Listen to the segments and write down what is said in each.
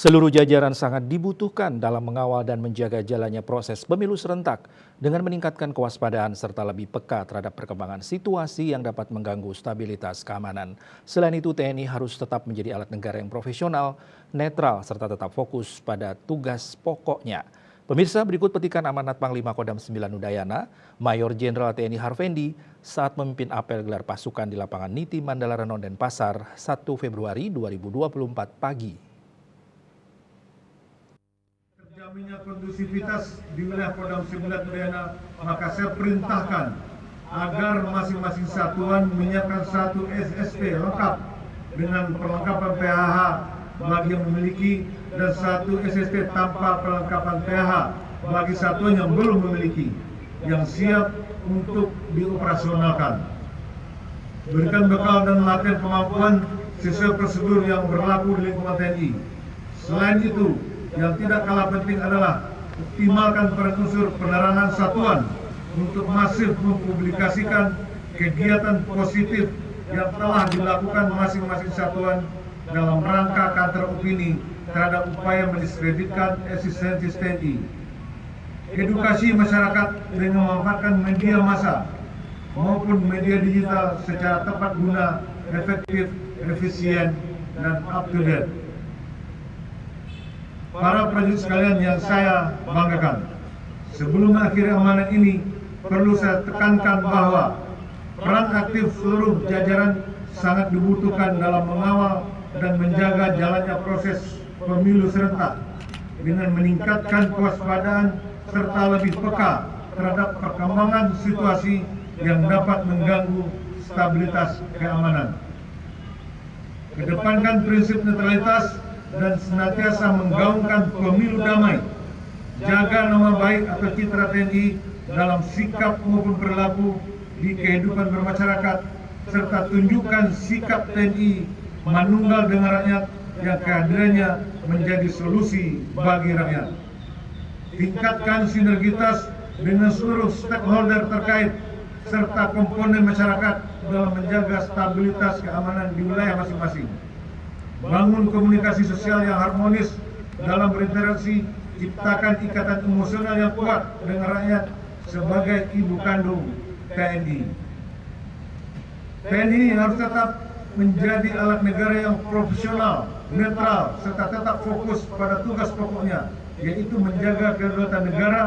Seluruh jajaran sangat dibutuhkan dalam mengawal dan menjaga jalannya proses pemilu serentak dengan meningkatkan kewaspadaan serta lebih peka terhadap perkembangan situasi yang dapat mengganggu stabilitas keamanan. Selain itu, TNI harus tetap menjadi alat negara yang profesional, netral, serta tetap fokus pada tugas pokoknya. Pemirsa, berikut petikan amanat Panglima Kodam 9 Udayana, Mayor Jenderal TNI Harvendi, saat memimpin apel gelar pasukan di lapangan Niti Mandala Renon dan Pasar 1 Februari 2024 pagi. Terjaminnya kondusivitas di wilayah Kodam 9 Udayana, maka saya perintahkan agar masing-masing satuan menyiapkan satu SSP lengkap dengan perlengkapan PHH bagi yang memiliki dan satu SSP tanpa perlengkapan PHH bagi satuan yang belum memiliki, yang siap untuk dioperasionalkan. Berikan bekal dan latihan kemampuan sesuai prosedur yang berlaku di lingkungan TNI. Selain itu, yang tidak kalah penting adalah optimalkan peran unsur penerangan satuan untuk masif mempublikasikan kegiatan positif yang telah dilakukan masing-masing satuan dalam rangka counter opini terhadap upaya mendiskreditkan eksistensi TNI. Edukasi masyarakat dengan memanfaatkan media massa maupun media digital secara tepat guna, efektif, efisien, dan up to date. Para prajurit sekalian yang saya banggakan, sebelum mengakhiri amanat ini, perlu saya tekankan bahwa peran aktif seluruh jajaran sangat dibutuhkan dalam mengawal dan menjaga jalannya proses pemilu serentak dengan meningkatkan kewaspadaan serta lebih peka terhadap perkembangan situasi yang dapat mengganggu stabilitas keamanan. Kedepankan prinsip netralitas dan senantiasa menggaungkan pemilu damai, jaga nama baik atau citra TNI dalam sikap maupun perilaku di kehidupan bermasyarakat, serta tunjukkan sikap TNI manunggal dengan rakyat yang kehadirannya menjadi solusi bagi rakyat. Tingkatkan sinergitas dengan seluruh stakeholder terkait serta komponen masyarakat dalam menjaga stabilitas keamanan di wilayah masing-masing. Bangun komunikasi sosial yang harmonis dalam berinteraksi, ciptakan ikatan emosional yang kuat dengan rakyat sebagai ibu kandung TNI. TNI harus tetap menjadi alat negara yang profesional, netral, serta tetap fokus pada tugas pokoknya, yaitu menjaga kedaulatan negara,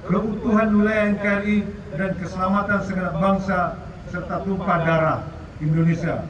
keutuhan wilayah NKRI, dan keselamatan segenap bangsa serta tumpah darah Indonesia.